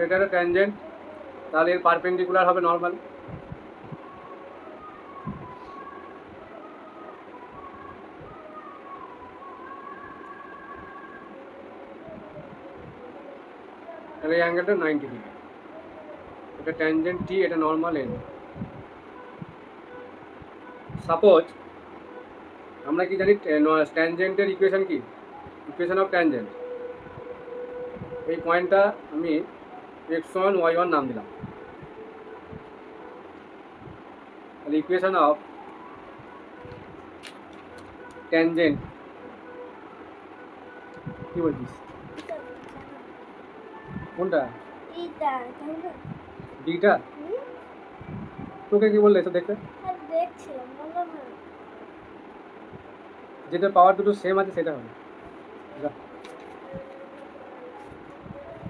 এটা একটা ট্যানজেন্ট, তাহলে এর পারপেন্ডিকুলার হবে নর্মাল। তাহলে এই অ্যাঙ্গেলটা 90 ডিগ্রি। এটা ট্যানজেন্ট টি, এটা নর্মাল এন। সাপোজ আমরা কি জানি ট্যানজেন্টের ইকুয়েশন কি, ইকুয়েশন অফ ট্যানজেন্ট। এই পয়েন্টটা আমি x1 y1 নাম দিলাম। তাহলে ইকুয়েশন অফ ট্যানজেন্ট কি বলছিস, কোনটা ডিটা? তোকে কি বললে তো দেখতে, যেটা পাওয়ার দুটো সেম আছে সেটা হবে।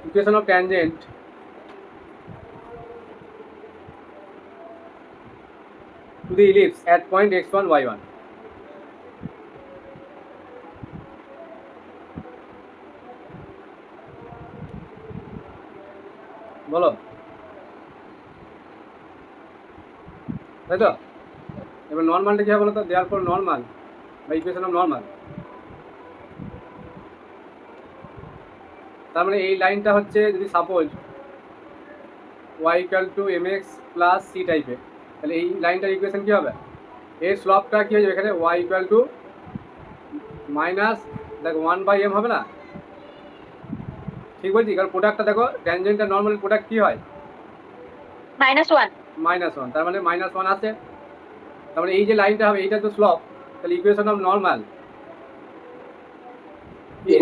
Equation of tangent to the ellipse at point x1 y1. বলো, তাই তো? এবার নর্মালটা কি হবে বলো তো? দেওয়ার পর নর্মাল বা ইকুয়েশন অফ নর্মাল, তার মানে এই লাইনটা হচ্ছে যদি suppose y equal to mx plus c টাইপের, তাহলে এই লাইনটার ইকুয়েশন কি হবে? এর স্লপটা কি হয়ে যাবে এখানে y ইকুয়াল টু মাইনাস দেখো 1/m হবে না? ঠিক বলছি? কারণ প্রোডাক্টটা দেখো, ট্যানজেন্ট আর নর্মাল প্রোডাক্ট কি হয়? -1, তার মানে -1 আছে। তার মানে এই যে লাইনটা হবে এইটা তো স্লপ, তাহলে ইকুয়েশন অফ নর্মাল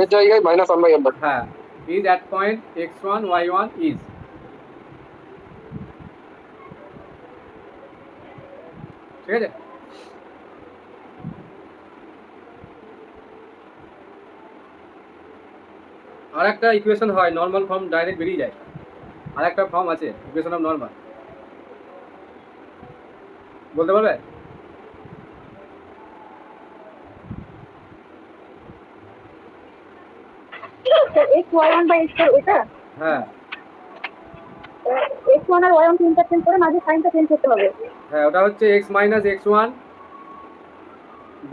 এর জায়গায় -1/m। হ্যাঁ, is at point x1 y1 is। ঠিক আছে? আর একটা ইকুয়েশন হয় নর্মাল ফর্ম ডাইরেক্ট বেরিয়ে যায়, আর একটা ফর্ম আছে ইকুয়েশন অফ নর্মাল, বলতে পারবে? x1/x2 এটা? হ্যাঁ x1 আর y1 ইন্টারচেঞ্জ করে মাঝে সাইনটা চেঞ্জ করতে হবে। হ্যাঁ, ওটা হচ্ছে x minus x1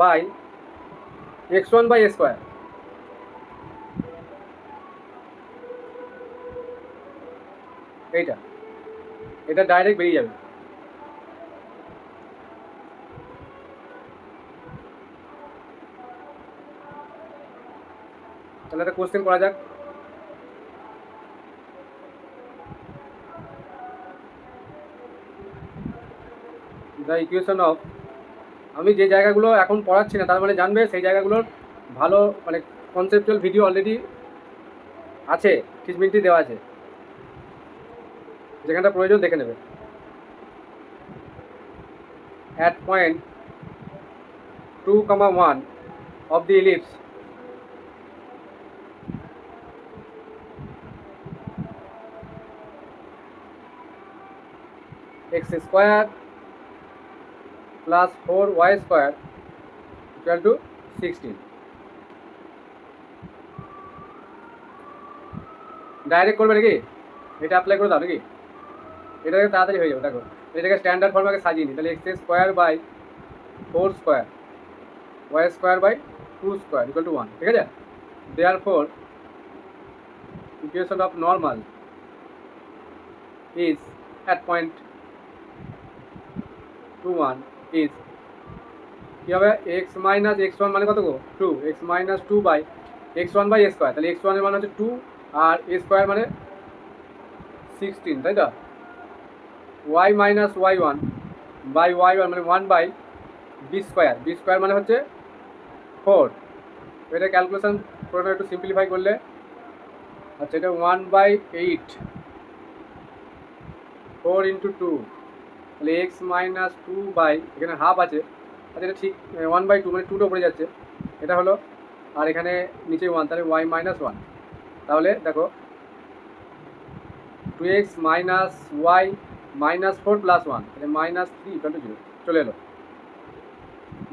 by x1 by square. এইটা এটা ডাইরেক্ট বেরিয়ে যাবে। তাহলে একটা কোশ্চেন করা যাক। দ্য ইকুয়েশন অফ, আমি যে জায়গাগুলো এখন পড়াচ্ছি না তার মানে জানবে সেই জায়গাগুলোর ভালো মানে কনসেপচুয়াল ভিডিও অলরেডি আছে, 30 মিনিটই দেওয়া আছে, যেখানটা প্রয়োজন দেখে নেবে। at point 2, 1 of the ellipse x square plus 4y square equal to 16। Direct করবে নাকি? এটা অ্যাপ্লাই করে দাও নাকি? এটা তাড়াতাড়ি হয়ে যাবে। দেখো এটাকে স্ট্যান্ডার্ড ফর্মে আগে সাজিয়ে নিই। তাহলে x square by 4 square y square by 2 square equal to 1। ঠিক আছে? therefore equation of normal is at point 2, 1 is কি হবে? x মাইনাস x1 মানে কত গো? 2, x minus 2 by x1 by square. তাহলে x1 এর মান হচ্ছে 2 আর a স্কোয়ার মানে 16, তাই তো? y minus y1 by y1 মানে 1 by b square, b square মানে হচ্ছে 4। এটা ক্যালকুলেশন করে একটু সিম্পলিফাই করলে, আচ্ছা এটা 1/8 4 ইন্টু 2, তাহলে এক্স মাইনাস 2 বাই, এখানে হাফ আছে, আচ্ছা এটা ঠিক 1/2 মানে 2টা উপরে যাচ্ছে, এটা হলো, আর এখানে নিচে 1, তাহলে y মাইনাস 1। তাহলে দেখো 2x minus y minus 4 plus 1, তাহলে -3 ইকুয়াল টু 0 চলে এলো।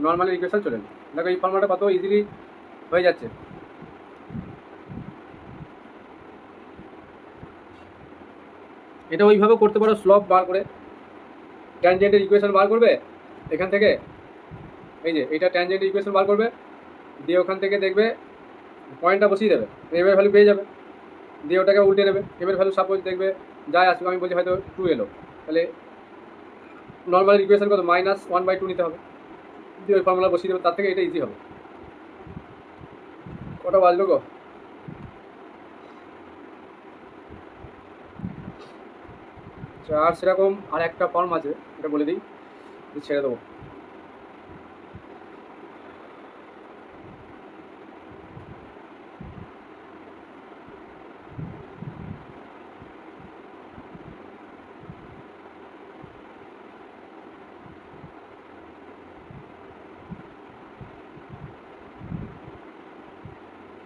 নর্মালের ইকুয়েশন চলে এলো। দেখো এই ফর্মুলাটা কত ইজিলি হয়ে যাচ্ছে। এটা ওইভাবে করতে পারো, স্লপ বার করে ট্যানজেন্টের ইকুয়েশন বার করবে এখান থেকে, এই যে এটা ট্যানজেন্টের ইকুয়েশন বার করবে, দিয়ে ওখান থেকে দেখবে পয়েন্টটা বসিয়ে দেবে, এমের ভ্যালু পেয়ে যাবে, দিয়ে ওটাকে উল্টে নেবে, এমের ভ্যালু সাপোজ দেখবে যাই আসবে, আমি বলছি হয়তো 2 এলো, তাহলে নর্মাল ইকুয়েশন কত -1/2 নিতে হবে, দিয়ে ওই ফর্মুলা বসিয়ে দেবে, তার থেকে এটা ইজি হবে। কটা বাজলো গো? আর সেরকম আর একটা ফর্ম আছে, এটা বলে দিই, ছেড়ে দেবো।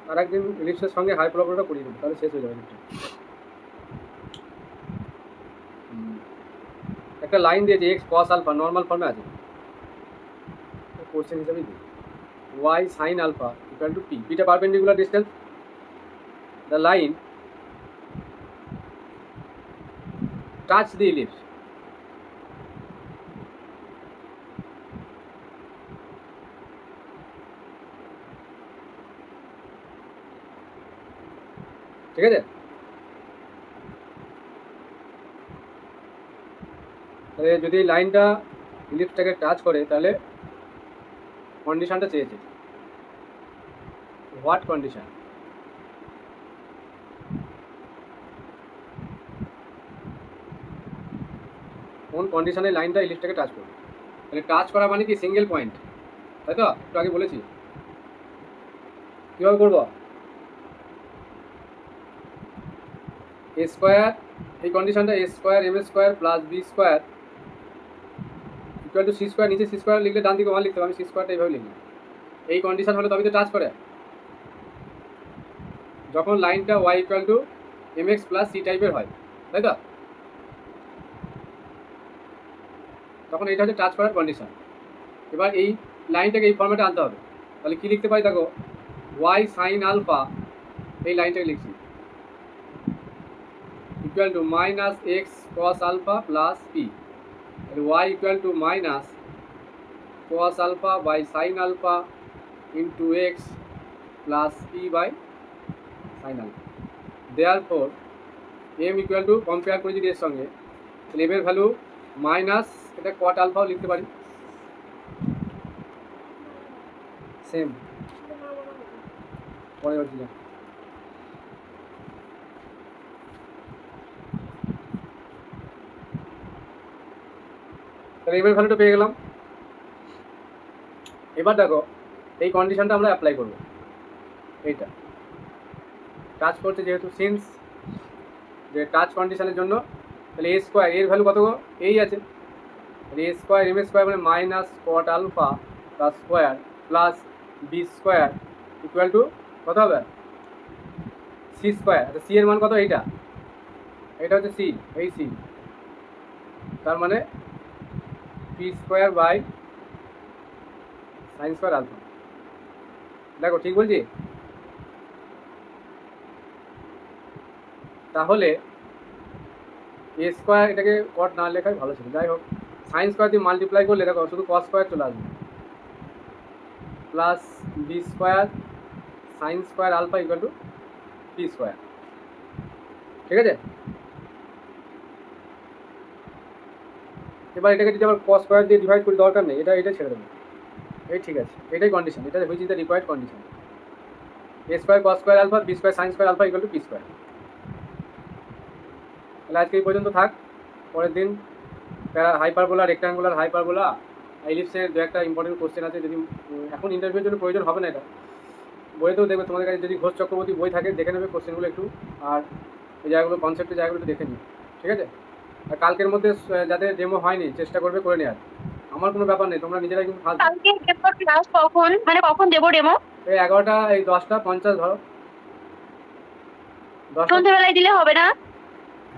আর একদিন ইলিপসের সঙ্গে হাইপারবোলাটা করিয়ে দেবো, তাহলে শেষ হয়ে যাবে এটা। একটা লাইন দিয়েছে এক্স কস আলফা, নর্মাল ফর্মে আছে, কোশ্চেন হিসাবে দিই, y sine alpha equal to P, পিটা perpendicular distance, the line touch the ellipse, ঠিক আছে? তাহলে যদি লাইনটা ইলিপসটাকে টাচ করে তাহলে কন্ডিশনটা চেয়েছে, হোয়াট কন্ডিশন, কোন কন্ডিশনে লাইনটা ইলিপসটাকে টাচ করবে, তাহলে টাচ করা মানে কি সিঙ্গেল পয়েন্ট, তাই তো একটু আগে বলেছি। কীভাবে করবো, এ স্কোয়ার, এই কন্ডিশনটা A square M square plus B square equal to C square, নিচে সি স্কোয়ার লিখলে ডান দিকে 1 লিখতে হবে, আমি সি স্কোয়ারটা এইভাবে লিখলাম। এই কন্ডিশন হলে তবে তো টাচ করে, যখন লাইনটা y equal to m x plus c টাইপের হয়, তাই তো, তখন এইটা হচ্ছে টাচ করার কন্ডিশন। এবার এই লাইনটাকে এই ফর্মেটে আনতে হবে, তাহলে কী লিখতে পারি দেখো, ওয়াই সাইন আলফা, এই লাইনটাকে লিখছি, equal to minus x cos alpha plus P, তাহলে y equal to minus cos alpha by sin alpha into x plus p by sin alpha. Therefore m equal to, compare করে যদি এর সঙ্গে, তাহলে m এর ভ্যালু মাইনাস, এটা cot alpha লিখতে পারি, সেম পরে দিলাম, তাহলে m এর ভ্যালুটা পেয়ে গেলাম। এবার দেখো এই কন্ডিশনটা আমরা অ্যাপ্লাই করব, এইটা টাচ করছে যেহেতু, সিন্স যে টাচ কন্ডিশনের জন্য, তাহলে এ স্কোয়ার, এর ভ্যালু কত, এই আছে, তাহলে এ স্কোয়ার এম স্কোয়ার মানে minus cot alpha plus square plus B square equal to কত হবে, সি স্কোয়ার, আচ্ছা সি এর মান কত, এইটা, এটা হচ্ছে সি, এই সি, তার মানে p square by sine square alpha. দেখো ঠিক বলছি, তাহলে এ স্কোয়ার, এটাকে কট না লেখাই ভালো ছিল, যাই হোক, সাইন স্কোয়ার দিয়ে মাল্টিপ্লাই করলে দেখো শুধু কস স্কোয়ার চলে আসবে, plus B square sine square alpha equal to p square, ঠিক আছে? এবার এটাকে যদি আবার কস স্কোয়ার দিয়ে ডিভাইড করি দরকার নেই, এটা ছেড়ে দেবো, এই ঠিক আছে, এটাই কন্ডিশন, এটা which is the required condition, a square cos square alpha b square sine square alpha equal to p square. তাহলে আজকে এই পর্যন্ত থাক, পরের দিন হাইপারবোলা, রেক্ট্যাঙ্গুলার হাইপারবোলা, ইলিপসের দু একটা ইম্পর্টেন্ট কোশ্চেন আছে, যদি এখন ইন্টারভিউর জন্য প্রয়োজন হবে না, এটা বইতেও দেখবে, তোমাদের কাছে যদি ঘোষ চক্রবর্তী বই থাকে দেখে নেবে কোশ্চেনগুলো একটু, আর এই জায়গাগুলো কনসেপ্টের জায়গাগুলো একটু দেখে নিই, ঠিক আছে? আর কালকের মধ্যে যাদের ডেমো হয়নি চেষ্টা করবে করে নেওয়ার, আমার কোনো ব্যাপার নেই, তোমরা নিজেরাই কিন্তু ফার্স্ট। কালকে ডেমো ক্লাস কখন, মানে কখন দেবো ডেমো? এই 11টা, এই 10:50 ধরো, 10টা, সন্ধ্যেবেলায় দিলে হবে না?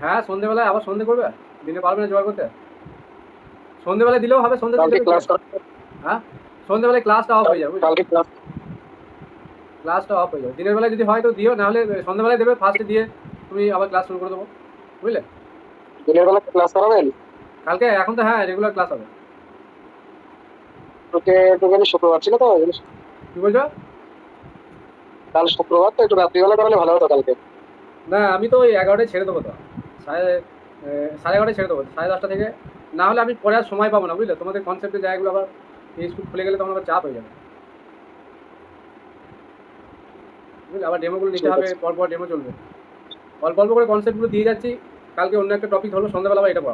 হ্যাঁ সন্ধ্যেবেলায়, আবার সন্ধ্যে করবে, দিনে পারবে না জোগাড় করতে, সন্ধ্যেবেলায় দিলেও হবে, সন্ধ্যে কালকে ক্লাস, হ্যাঁ সন্ধ্যেবেলায় ক্লাসটা অফ হয়ে যাবে, কালকে ক্লাসটা অফ হয়ে যাবে, দিনের বেলায় যদি হয় তো দিও, নাহলে সন্ধ্যাবেলায় দেবে, ফার্স্টে দিয়ে তুমি আবার ক্লাস শুরু করে দেবো, বুঝলে? দিনের বেলা ক্লাস করাবেন? কালকে এখন তো হ্যাঁ রেগুলার ক্লাস হবে। তোকে একটুখানি শুক্রবার ছিল তো ওই জন্য। কি বলছো? কাল শুক্রবার তো একটু রাত্রিবেলা করালে ভালো হতো কালকে। না আমি তো ওই 11টায় ছেড়ে দেবো তো, সাড়ে 11টায় ছেড়ে দেবো, 10:30 থেকে। না হলে আমি পরে আর সময় পাবো না, বুঝলে? তোমাদের কনসেপ্টের জায়গাগুলো আবার এই স্কুল খুলে গেলে তখন আবার চাপ হয়ে যাবে, বুঝলে? আবার ডেমোগুলো নিতে ঠিক হবে, আছে। পরপর ডেমো চলবে। অল্প অল্প করে কনসেপ্টগুলো দিয়ে যাচ্ছি, কালকে অন্য একটা টপিক হলো, সন্ধ্যাবেলা আবার এটা পড়াবো।